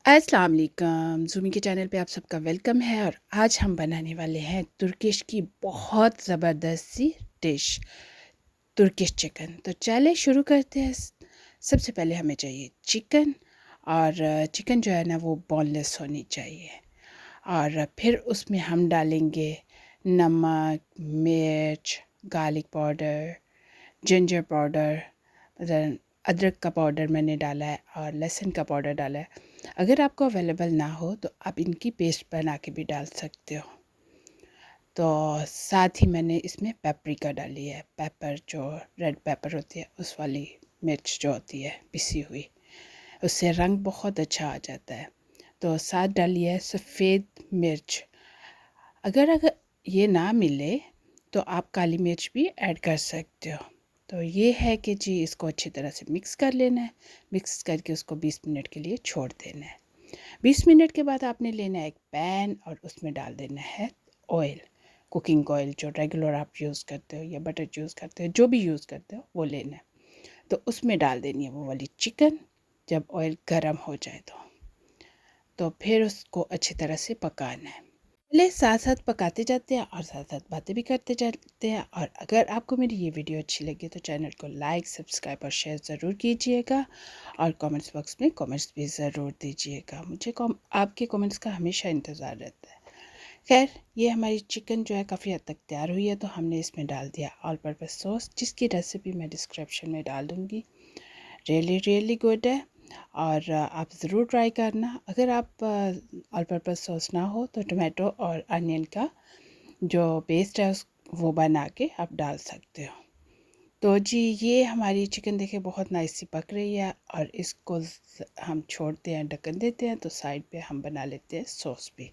अस्सलाम वालेकुम ज़ूमी के चैनल पे आप सबका वेलकम है और आज हम बनाने वाले हैं तुर्किश की बहुत ज़बरदस्त सी डिश तुर्किश चिकन। तो चलिए शुरू करते हैं। सबसे पहले हमें चाहिए चिकन और चिकन जो है ना वो बोनलेस होनी चाहिए। और फिर उसमें हम डालेंगे नमक, मिर्च, गार्लिक पाउडर, जिंजर पाउडर, अदरक का पाउडर मैंने डाला है और लहसुन का पाउडर डाला है। अगर आपको अवेलेबल ना हो तो आप इनकी पेस्ट बना के भी डाल सकते हो। तो साथ ही मैंने इसमें पेपरिका डाली है, पेपर जो रेड पेपर होती है उस वाली मिर्च जो होती है पिसी हुई, उससे रंग बहुत अच्छा आ जाता है। तो साथ डाली है सफ़ेद मिर्च। अगर ये ना मिले तो आप काली मिर्च भी ऐड कर सकते हो। तो ये है कि जी इसको अच्छी तरह से मिक्स कर लेना है। मिक्स करके उसको 20 मिनट के लिए छोड़ देना है। 20 मिनट के बाद आपने लेना है एक पैन और उसमें डाल देना है ऑयल, कुकिंग ऑयल जो रेगुलर आप यूज़ करते हो या बटर यूज़ करते हो, जो भी यूज़ करते हो वो लेना है। तो उसमें डाल देनी है वो वाली चिकन। जब ऑयल गर्म हो जाए तो फिर उसको अच्छी तरह से पकाना है। पहले साथ साथ पकाते जाते हैं और साथ साथ बातें भी करते जाते हैं। और अगर आपको मेरी ये वीडियो अच्छी लगी तो चैनल को लाइक, सब्सक्राइब और शेयर ज़रूर कीजिएगा और कमेंट्स बॉक्स में कमेंट्स भी ज़रूर दीजिएगा। मुझे आपके कमेंट्स का हमेशा इंतज़ार रहता है। खैर, ये हमारी चिकन जो है काफ़ी हद तक तैयार हुई है। तो हमने इसमें डाल दिया ऑल पर्पज़ सॉस, जिसकी रेसिपी मैं डिस्क्रिप्शन में डाल दूँगी। रियली रियली गुड है और आप ज़रूर ट्राई करना। अगर आप ऑल पर्पज़ सॉस ना हो तो टोमेटो और अनियन का जो पेस्ट है उस वो बना के आप डाल सकते हो। तो जी ये हमारी चिकन देखिए बहुत नाइस सी पक रही है और इसको हम छोड़ते हैं, ढक्कन देते हैं तो साइड पे हम बना लेते हैं सॉस भी।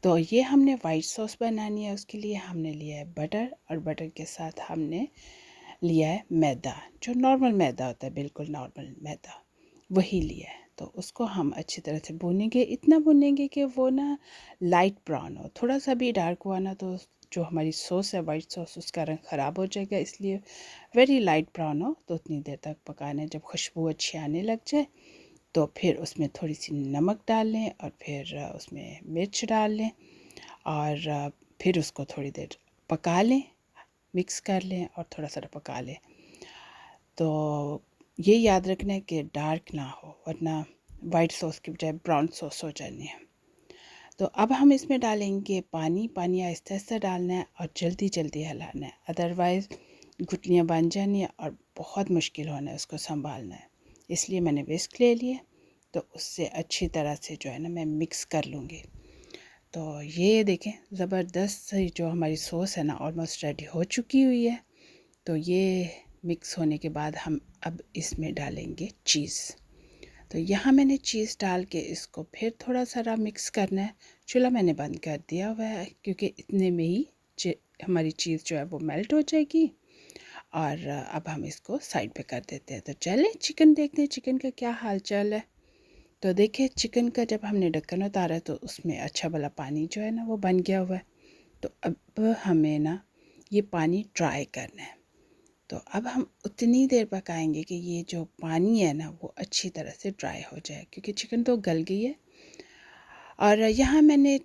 तो ये हमने वाइट सॉस बनानी है, उसके लिए हमने लिया है बटर और बटर के साथ हमने लिया है मैदा, जो नॉर्मल मैदा होता है, बिल्कुल नॉर्मल मैदा वही लिया है। तो उसको हम अच्छी तरह से भूनेंगे, इतना भूनेंगे कि वो ना लाइट ब्राउन हो। थोड़ा सा भी डार्क हुआ ना तो जो हमारी सॉस है वाइट सॉस उसका रंग ख़राब हो जाएगा, इसलिए वेरी लाइट ब्राउन हो तो उतनी देर तक पकाना है। जब खुशबू अच्छी आने लग जाए तो फिर उसमें थोड़ी सी नमक डाल लें और फिर उसमें मिर्च डाल लें और फिर उसको थोड़ी देर पका लें, मिक्स कर लें और थोड़ा सा पका लें। तो ये याद रखना है कि डार्क ना हो, वरना वाइट सॉस की बजाय ब्राउन सॉस हो जानी है। तो अब हम इसमें डालेंगे पानी। पानी आहिस्ता आहिस्ता डालना है और जल्दी जल्दी हिलाना है, अदरवाइज़ गुठलियाँ बन जानी है और बहुत मुश्किल होना है उसको संभालना है। इसलिए मैंने विस्क ले लिए, तो उससे अच्छी तरह से जो है ना मैं मिक्स कर लूँगी। तो ये देखें ज़बरदस्त सी जो हमारी सॉस है ना ऑलमोस्ट रेडी हो चुकी हुई है। तो ये मिक्स होने के बाद हम अब इसमें डालेंगे चीज़। तो यहाँ मैंने चीज़ डाल के इसको फिर थोड़ा सा मिक्स करना है। चूल्हा मैंने बंद कर दिया हुआ है क्योंकि इतने में ही हमारी चीज़ जो है वो मेल्ट हो जाएगी। और अब हम इसको साइड पे कर देते हैं। तो चलें चिकन देखते हैं चिकन का क्या हाल चाल है। तो देखिए चिकन का जब हमने ढक्कन उतारा तो उसमें अच्छा भला पानी जो है ना वो बन गया हुआ है। तो अब हमें ना ये पानी ड्राई करना है। तो अब हम उतनी देर पकाएंगे कि ये जो पानी है ना वो अच्छी तरह से ड्राई हो जाए, क्योंकि चिकन तो गल गई है। और यहाँ मैंने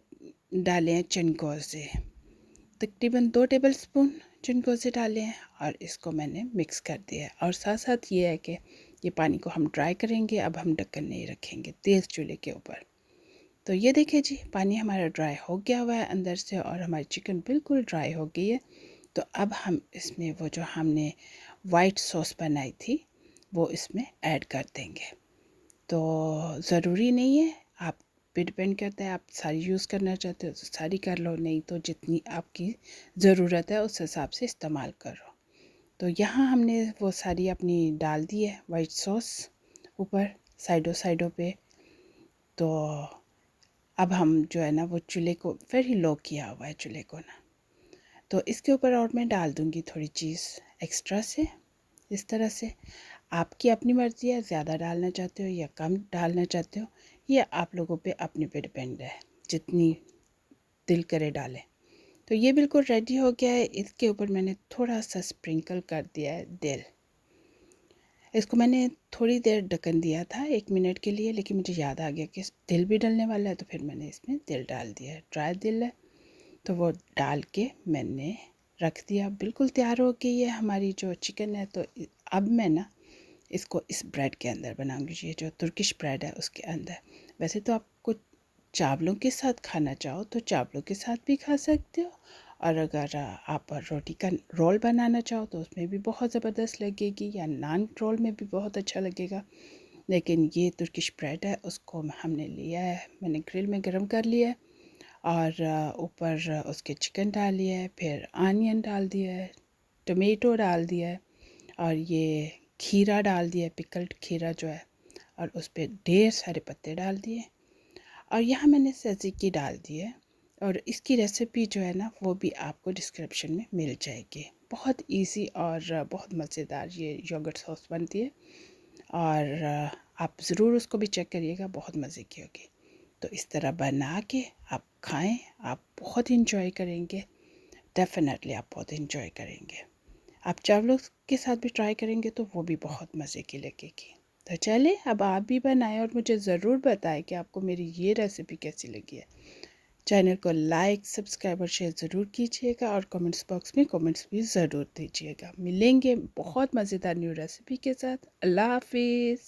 डाले हैं चिनकोज़े, तकरीबन 2 टेबल स्पून चिनकोज़े डाले हैं और इसको मैंने मिक्स कर दिया है। और साथ साथ ये है कि ये पानी को हम ड्राई करेंगे। अब हम ढक्कन नहीं रखेंगे तेज़ चूल्हे के ऊपर। तो ये देखिए जी पानी हमारा ड्राई हो गया हुआ है अंदर से और हमारी चिकन बिल्कुल ड्राई हो गई है। तो अब हम इसमें वो जो हमने वाइट सॉस बनाई थी वो इसमें ऐड कर देंगे। तो ज़रूरी नहीं है, आप पे डिपेंड करता है, आप सारी यूज़ करना चाहते हो तो सारी कर लो, नहीं तो जितनी आपकी ज़रूरत है उस हिसाब से इस्तेमाल करो। तो यहाँ हमने वो सारी अपनी डाल दी है वाइट सॉस ऊपर साइडों साइडों पे। तो अब हम जो है ना वो चूल्हे को वेरी लो किया हुआ है चूल्हे को ना। तो इसके ऊपर और मैं डाल दूँगी थोड़ी चीज़ एक्स्ट्रा से। इस तरह से आपकी अपनी मर्ज़ी है, ज़्यादा डालना चाहते हो या कम डालना चाहते हो, ये आप लोगों पे अपने पे डिपेंड है, जितनी दिल करे डालें। तो ये बिल्कुल रेडी हो गया है। इसके ऊपर मैंने थोड़ा सा स्प्रिंकल कर दिया है दिल। इसको मैंने थोड़ी देर ढक्कन दिया था 1 मिनट के लिए, लेकिन मुझे याद आ गया कि तिल भी डलने वाला है, तो फिर मैंने इसमें तिल डाल दिया है, ड्राई तिल है। तो वो डाल के मैंने रख दिया। बिल्कुल तैयार हो गई है हमारी जो चिकन है। तो अब मैं ना इसको इस ब्रेड के अंदर बनाऊंगी, ये जो तुर्किश ब्रेड है उसके अंदर। वैसे तो आपको चावलों के साथ खाना चाहो तो चावलों के साथ भी खा सकते हो, और अगर आप रोटी का रोल बनाना चाहो तो उसमें भी बहुत ज़बरदस्त लगेगी, या नान रोल में भी बहुत अच्छा लगेगा। लेकिन ये तुर्किश ब्रेड है, उसको हमने लिया है, मैंने ग्रिल में गर्म कर लिया है, और ऊपर उसके चिकन डाल लिया है, फिर आनियन डाल दिया है, टमेटो डाल दिया है, और ये खीरा डाल दिया है, पिकल्ड खीरा जो है, और उस पर ढेर सारे पत्ते डाल दिए, और यहाँ मैंने तzatziki डाल दी है। और इसकी रेसिपी जो है ना वो भी आपको डिस्क्रिप्शन में मिल जाएगी। बहुत इजी और बहुत मज़ेदार ये योगर्ट सॉस बनती है, और आप ज़रूर उसको भी चेक करिएगा, बहुत मज़े की होगी। तो इस तरह बना के आप खाएं, आप बहुत इंजॉय करेंगे। डेफिनेटली आप बहुत इंजॉय करेंगे। आप चावलों के साथ भी ट्राई करेंगे तो वो भी बहुत मज़े की लगेगी। तो चलिए अब आप भी बनाएं, और मुझे ज़रूर बताएं कि आपको मेरी ये रेसिपी कैसी लगी है। चैनल को लाइक, सब्सक्राइब और शेयर ज़रूर कीजिएगा, और कमेंट्स बॉक्स में कमेंट्स भी ज़रूर दीजिएगा। मिलेंगे बहुत मज़ेदार न्यू रेसिपी के साथ। अल्लाह हाफिज़।